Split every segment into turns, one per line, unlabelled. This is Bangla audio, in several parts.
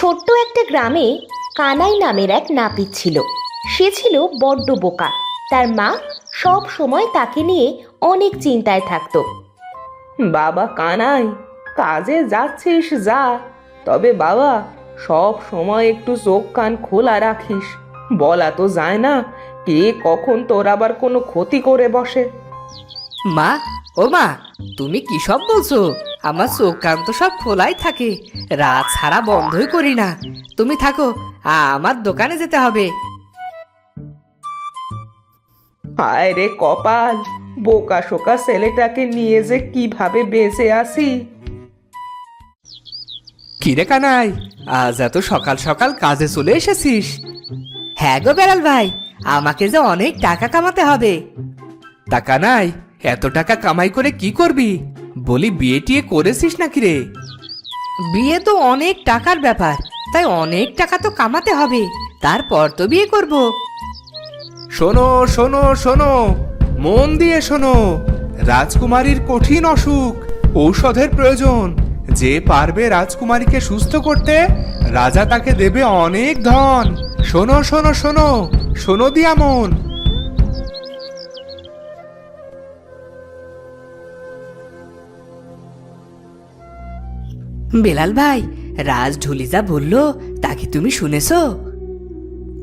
ছোট্ট একটা গ্রামে কানাই নামের এক নাপিত ছিল। সে ছিল বড্ড বোকা। তার মা সব সময় তাকে নিয়ে অনেক চিন্তায় থাকতো।
বাবা কানাই, কাজে যাচ্ছিস যা, তবে বাবা সব সময় একটু চোখ কান খোলা রাখিস। বলা তো যায় না কে কখন তোর আবার কোনো ক্ষতি করে বসে।
মা, ও মা, তুমি কি সব বলছো? আমার চোখ কান তো সব খোলাই থাকে, রাত ছাড়া বন্ধই করি না। তুমি থাকো, আমার দোকানে যেতে হবে।
হায় রে কপাল, বোকা শোকা ছেলেটাকে নিয়ে যে কিভাবে বেঁচে আসি।
কিরে কানাই, আজ এত সকাল সকাল কাজে চলে এসেছিস? হ্যাঁ গো বেড়াল ভাই, আমাকে যে অনেক টাকা কামাতে হবে। তা কানাই, এত টাকা কামাই করে কি করবি? বলি বিয়ে টিয়ে করেছিস নাকি রে? বিয়ে তো অনেক টাকার ব্যাপার, তাই অনেক টাকা তো কামাতে হবে, তারপর তো বিয়ে করব।
শোনো শোনো শোনো, মন দিয়ে শোনো। রাজকুমারীর কঠিন অসুখ, ঔষধের প্রয়োজন। যে পারবে রাজকুমারীকে সুস্থ করতে, রাজা তাকে দেবে অনেক ধন। শোনো শোনো শোনো, শোনো দিয়া মন।
বেলাল ভাই, রাজ ঢুলি যা বললো তা কি তুমি শুনেছো?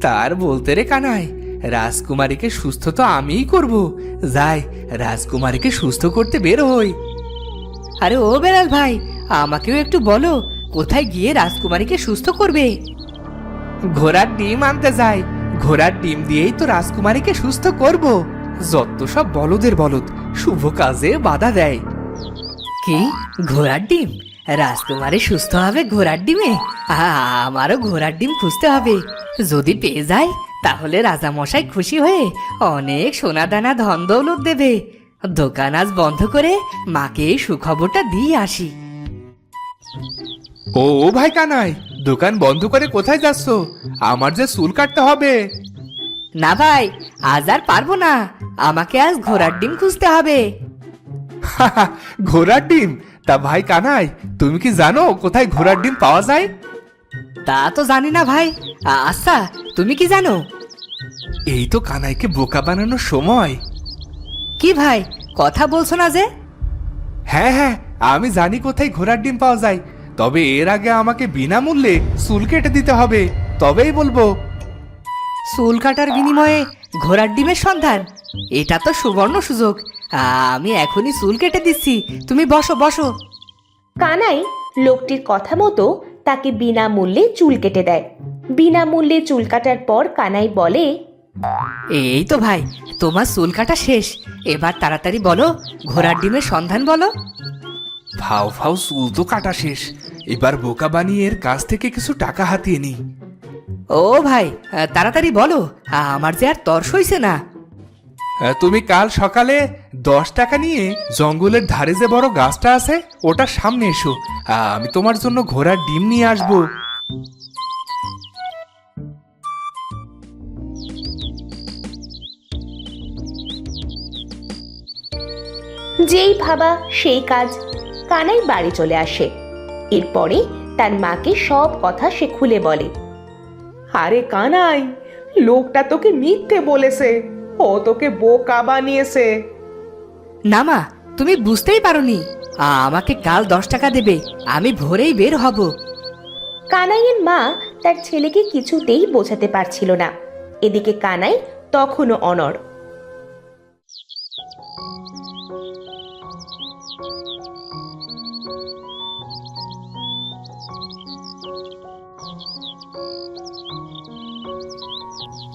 তার বলতে রে কানাই, রাজকুমারীকে সুস্থ তো আমিই করব। যাই, রাজকুমারীকে সুস্থ করতে বের হই। আরে ও বেলাল ভাই, আমাকেও একটু বলো, কোথায় গিয়ে রাজকুমারীকে সুস্থ করবে? ঘোড়ার ডিম আনতে যাই, ঘোড়ার ডিম দিয়েই তো রাজকুমারীকে সুস্থ করব। যত সব বলদের বলদ, শুভ কাজে বাধা দেয়। কি ঘোড়ার ডিম? রাজকুমারী সুস্থ হবে ঘোড়ার ডিমে? আমারও ঘোড়ার ডিম খুঁজতে হবে। যদি পেয়ে যায় তাহলে রাজা মশাই খুশি হয়ে অনেক সোনা দানা ধন দৌলত দেবে। দোকান আজ বন্ধ করে মাকে এই সুখবরটা দিয়ে আসি।
ও ও ভাই কানাই, দোকান বন্ধ করে কোথায় যাচ্ছ? আমার যে চুল কাটতে হবে।
না ভাই, আজ আর পারবো না, আমাকে আজ ঘোড়ার ডিম খুঁজতে হবে।
ঘোড়ার ডিম? তা ভাই কানাই, তুমি কি জানো কোথায় ঘোড়ার ডিম পাওয়া যায়?
তা তো জানি না ভাই। আচ্ছা, তুমি কি জানো?
এই তো কানাইকে বোকা বানানোর সময়।
কি ভাই, কথা বলছো না যে?
হ্যাঁ হ্যাঁ, আমি জানি কোথায় ঘোড়ার ডিম পাওয়া যায়, তবে এর আগে আমাকে বিনামূল্যে চুল কেটে দিতে হবে, তবেই বলবো।
চুল কাটার বিনিময়ে ঘোড়ার ডিমের সন্ধান? এটা তো সুবর্ণ সুযোগ। আমি এখনই চুল কেটে দিচ্ছি, তুমি বসো বসো।
কানাই লোকটির কথা মতো তাকে বিনামূল্যে চুল কেটে দেয়। বিনামূল্যে চুল কাটার পর কানাই বলে,
এই তো ভাই, তোমার চুল কাটা শেষ। এবার তাড়াতাড়ি বলো, ঘোড়ার ডিমের সন্ধান বলো।
ফাও ফাও চুল তো কাটা শেষ, এবার বোকা বানিয়ে এর কাছ থেকে কিছু টাকা হাতিয়ে নি।
ও ভাই, তাড়াতাড়ি বলো, আমার যে আর তর সইছে না।
তুমি কাল সকালে 10 টাকা নিয়ে জঙ্গলের ধারে যে বড় গাছটা আছে ওটার সামনে এসো, আমি তোমার জন্য ঘোড়ার ডিম নিয়ে আসবো।
যেই ভাবা সেই কাজ। কানাই বাড়ি চলে আসে। এরপরে তার মাকে সব কথা সে খুলে বলে।
আরে কানাই, লোকটা তোকে মিথ্যে বলেছে, ও তোকে বোকা বানিয়েছে।
না মা, তুমি বুঝতেই পারোনি। আমাকে কাল 10 টাকা দেবে, আমি ভোরেই বের হব।
কানাইয়ের মা তার ছেলেকে কিছুতেই বোঝাতে পারছিল না। এদিকে কানাই তখনও অনড়।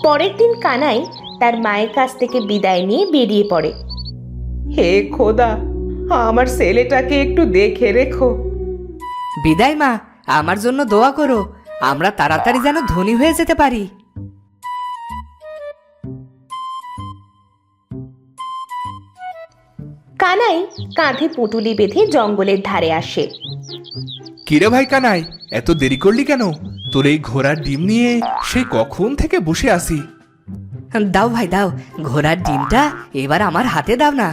পরের দিন কানাই তার মায়ের কাছ থেকে বিদায় নিয়ে বেরিয়ে পড়ে।
হে খোদা, আমার ছেলেটাকে একটু দেখে রেখো।
বিদায় মা, আমার জন্য দোয়া করো, আমরা তাড়াতাড়ি যেন ধনী হয়ে যেতে পারি।
কানাই কাঁধে পুঁটুলি বেঁধে জঙ্গলের ধারে আসে।
কিরে ভাই কানাই, এত দেরি করলি কেন? তোর এই ঘোড়ার ডিম নিয়ে সেই কখন থেকে বসে আছি।
দাও ভাই দাও, ঘোড়ার ডিমটা এবার আমার হাতে দাও না।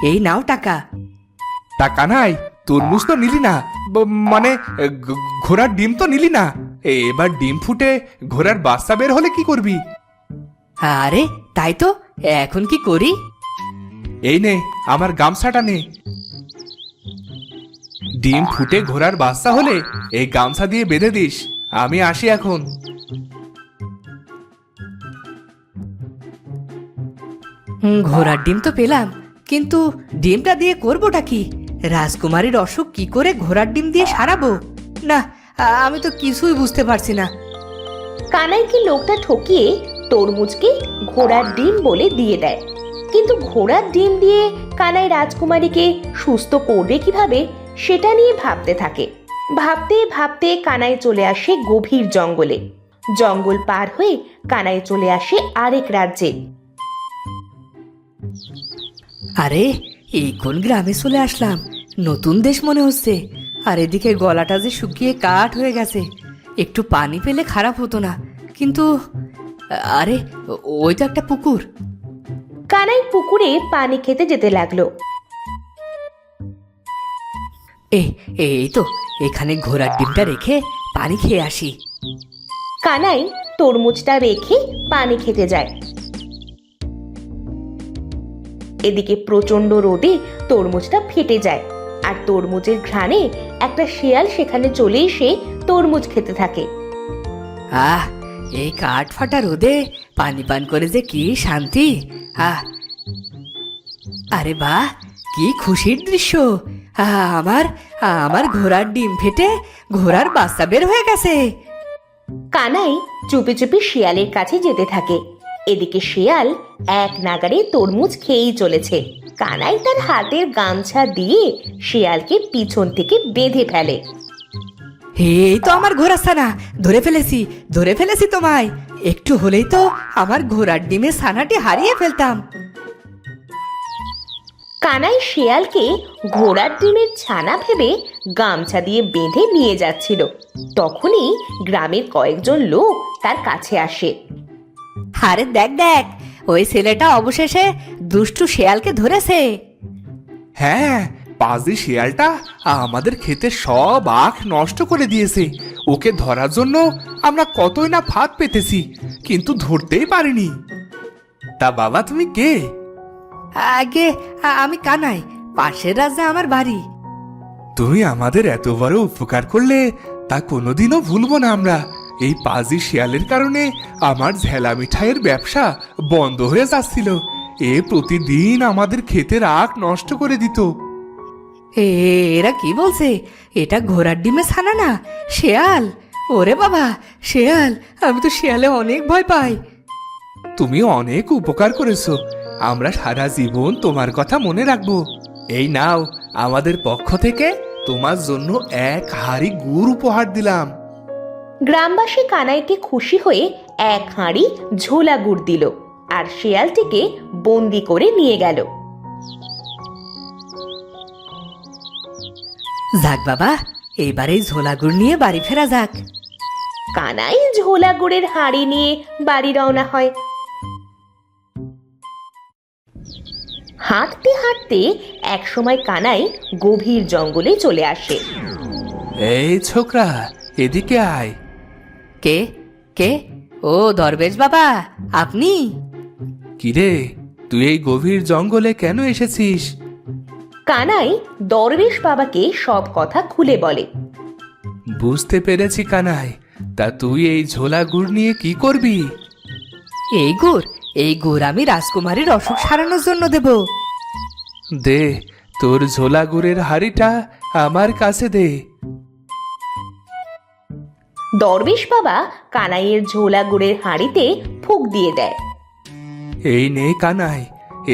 এই নাও টাকা।
তা কানাই, তরমুজ তো নিলি না, মানে ঘোড়ার ডিম তো নিলি না। এবার ডিম ফুটে ঘোড়ার বাচ্চা বের হলে কি করবি?
আরে তাই তো, এখন কি করি?
এই নে, আমার গামছাটা নে। ডিম ফুটে ঘোড়ার বাচ্চা হলে এই গামছা দিয়ে বেঁধে দিস। আমি আসি এখন।
ঘোড়ার ডিম তো পেলাম, কিন্তু ডিমটা দিয়ে করবোটা কি? রাজকুমারীর অসুখ কি করে ঘোড়ার ডিম দিয়ে সারাবো? না, আমি তো কিছুই বুঝতে পারছি না।
কানাইকে লোকটা ঠকিয়ে তরমুজকে ঘোড়ার ডিম বলে দিয়ে দেয়। কিন্তু ঘোড়ার ডিম দিয়ে কানাই রাজকুমারীকে সুস্থ করবে কিভাবে সেটা নিয়ে ভাবতে থাকে। ভাবতে ভাবতে কানাই চলে আসে গভীর জঙ্গলে। জঙ্গল পার হয়ে কানাই চলে আসে আরেক রাজ্যে।
আরে এই কোন গ্রামে চলে আসলাম? নতুন দেশ মনে হচ্ছে। আর এদিকে গলাটা যে শুকিয়ে কাঠ হয়ে গেছে, একটু পানি পেলে খারাপ হতো না। কিন্তু আরে ওই তো একটা পুকুর।
কানাই পুকুরে পানি খেতে যেতে লাগলো।
এই তো, এখানে ঘোড়ার ডিমটা রেখে পানি খেয়ে আসি।
কানাই তরমুজটা রেখে পানি খেতে যায়। এদিকে প্রচন্ড রোদে তরমুজটা ফেটে যায়, আর তরমুজের ঘ্রাণে একটা শিয়াল সেখানে চলে এসে তরমুজ খেতে থাকে।
আহ, এই কাঠ ফাটা রোদে পানি পান করে যে কি শান্তি! আরে বাহ, কি খুশির দৃশ্য! আমার আমার ঘোড়ার ডিম ফেটে ঘোড়ার বাচ্চা বের হয়ে গেছে।
কানাই চুপি চুপি শিয়ালের কাছে যেতে থাকে। এদিকে শিয়াল এক নাগাড়ে তরমুজ খেয়েই চলেছে। কানাই তার হাতের গামছা দিয়ে শিয়ালকে পিছন থেকে বেঁধে ফেলে।
এই তো আমার ঘোড়া ছানা, ধরে ফেলেছি তোমায়। একটু হলেই তো আমার ঘোড়ার ডিমের ছানাটি হারিয়ে ফেলতাম।
কানাই শিয়ালকে ঘোড়ার ডিমের ছানা ভেবে গামছা দিয়ে বেঁধে নিয়ে যাচ্ছিল। তখনই গ্রামের কয়েকজন লোক তার কাছে আসে।
আরে দেখ, ওই ছেলেটা অবশেষে দুষ্টু শিয়ালকে ধরেছে।
হ্যাঁ, পাজি শিয়ালটা আমাদের ক্ষেতে সব আখ নষ্ট করে দিয়েছে। ওকে ধরার জন্য আমরা কতই না ফাঁদ পেতেছি, কিন্তু ধরতেই পারিনি। তা বাবা, তুমি কে?
আগে আমি কানাই, পাশের রাজ্যে আমার বাড়ি।
তুমি আমাদের এত বড় উপকার করলে তা কোনোদিনও ভুলবো না আমরা। এই পাজি শিয়ালের কারণে আমার ঝেলা মিঠাইয়ের ব্যবসা বন্ধ হয়ে যাচ্ছিল। এ প্রতিদিন আমাদের ক্ষেতের আখ নষ্ট করে দিত।
এরা কি বলছে? এটা ঘোড়ার ডিমে ছানা না, শেয়াল! ওরে বাবা, শেয়াল! আমি তো শিয়ালে অনেক ভয় পাই।
তুমি অনেক উপকার করেছো, আমরা সারা জীবন তোমার কথা মনে রাখবো। এই নাও, আমাদের পক্ষ থেকে তোমার জন্য এক হাঁড়ি গুড় উপহার দিলাম।
গ্রামবাসী কানাইকে খুশি হয়ে এক হাঁড়ি ঝোলা গুড় দিল, আর শিয়ালটিকে বন্দি করে নিয়ে গেল।
যাক বাবা, এইবার এই ঝোলা গুড় নিয়ে বাড়ি ফেরা যাক।
কানাই ঝোলা গুড়ের হাঁড়ি নিয়ে বাড়ি রওনা হয়। হাঁটতে হাঁটতে একসময় কানাই গভীর জঙ্গলে চলে আসে।
এই ছোকরা, এদিকে আয়।
কে কে? ও দরবেশ বাবা, আপনি?
কিরে, তুই এই গভীর জঙ্গলে কেন এসেছিস?
কানাই দরবেশ বাবাকে সব কথা খুলে বলে।
বুঝতে পেরেছি কানাই, তা তুই এই ঝোলা গুড় নিয়ে কি করবি?
এই গুড় আমি রাজকুমারীর অসুখ সারানোর জন্য দেব।
দে, তোর ঝোলা গুড়ের হাড়িটা আমার কাছে দে।
দরবেশ বাবা কানাইয়ের ঝোলা গুড়ের হাঁড়িতে ফুঁক দিয়ে দেয়।
এই নে কানাই,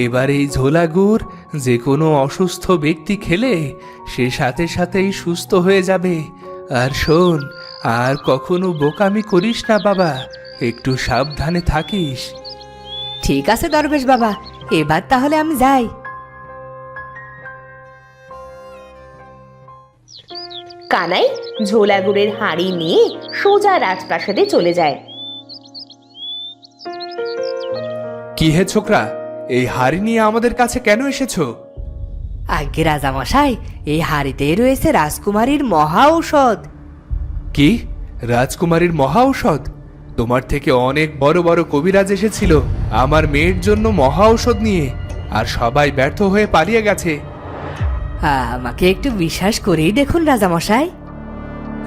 এবার এই ঝোলা গুড় যে কোনো অসুস্থ ব্যক্তি খেলে সে সাথে সাথেই সুস্থ হয়ে যাবে। আর শোন, আর কখনো বোকামি করিস না বাবা, একটু সাবধানে থাকিস।
ঠিক আছে দরবেশ বাবা, এবার তাহলে আমি যাই।
কানাই ঝোলা গুড়ের হাঁড়ি নিয়ে সোজা রাজপ্রাসাদে চলে যায়।
কি হে ছোকরা, এই হাড়ি নিয়ে আমাদের কাছে কেন এসেছো?
আগে রাজামশাই, এই হাড়িতেই রয়েছে রাজকুমারীর মহা ঔষধ।
কি? রাজকুমারীর মহা ঔষধ? তোমার থেকে অনেক বড় বড় কবিরাজ এসেছিল আমার মেয়ের জন্য মহা ঔষধ নিয়ে, আর সবাই ব্যর্থ হয়ে পালিয়ে গেছে।
আমাকে একটু বিশ্বাস করেই দেখুন রাজামশাই।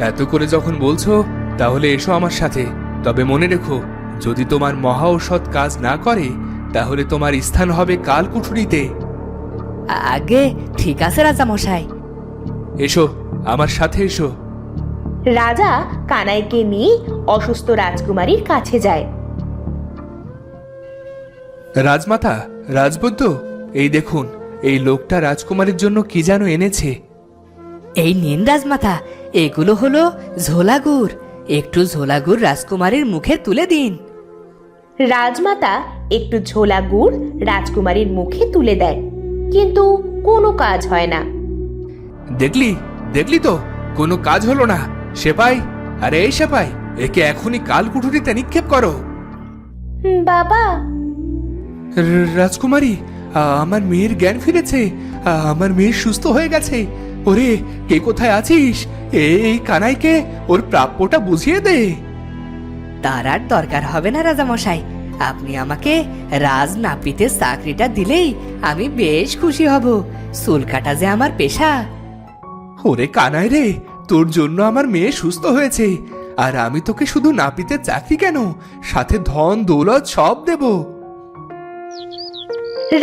এত করে যখন বলছো তাহলে এসো আমার সাথে। তবে মনে রেখো, যদি তোমার মহা ঔষধ কাজ না করে তাহলে তোমার স্থান হবে কালকুঠুরিতে।
আগে ঠিক আছে রাজামশাই।
এসো, আমার সাথে এসো।
রাজা কানাইকে নিয়ে অসুস্থ রাজকুমারীর কাছে যায়।
রাজমাতা, রাজবৈদ্য, এই দেখুন, এই লোকটা রাজকুমারীর জন্য কি যেন এনেছে।
এই নিন রাজমাতা, এগুলো হলো ঝোলাগুড়। একটু ঝোলাগুড় রাজকুমারীর মুখে তুলে দিন।
রাজমাতা একটু ঝোলা গুড় রাজকুমারীর মুখে তুলে দেয়, কিন্তু কোনো কাজ হয় না।
দেখলি দেখলি তো, কোনো কাজ হলো না। সেপাই, আরে এই সেপাই, একে এখনই কালকুঠুরিতে নিক্ষেপ করো।
বাবা,
রাজকুমারী, আমার মেয়ের জ্ঞান ফিরেছে। আমার মেয়ে সুস্থ হয়ে গেছে। ওরে, কে কোথায় আছিস? এই কানাইকে ওর প্রাপ্যটা বুঝিয়ে দে।
তার আর দরকার হবে না রাজামশাই। আপনি আমাকে রাজ নাপিতের চাকরিটা দিলেই আমি বেশ খুশি হব। চুল কাটা যে আমার পেশা।
ওরে কানাই রে, তোর জন্য আমার মেয়ে সুস্থ হয়েছে, আর আমি তোকে শুধু নাপিতের চাকরি কেন, সাথে ধন দৌলত সব দেব।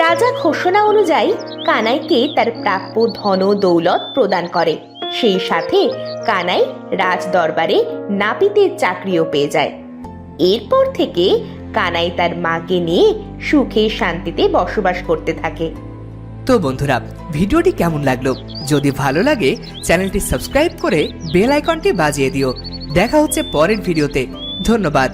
রাজা ঘোষণা অনুযায়ী কানাইকে তার প্রাপ্য ধন ও দৌলত প্রদান করে। সেই সাথে কানাই রাজ দরবারে নাপিতের চাকরিও পেয়ে যায়। এরপর থেকে কানাই তার মাকে নিয়ে সুখে শান্তিতে বসবাস করতে থাকে।
তো বন্ধুরা, ভিডিওটি কেমন লাগলো? যদি ভালো লাগে চ্যানেলটি সাবস্ক্রাইব করে বেল আইকনটি বাজিয়ে দিও। দেখা হচ্ছে পরের ভিডিওতে। ধন্যবাদ।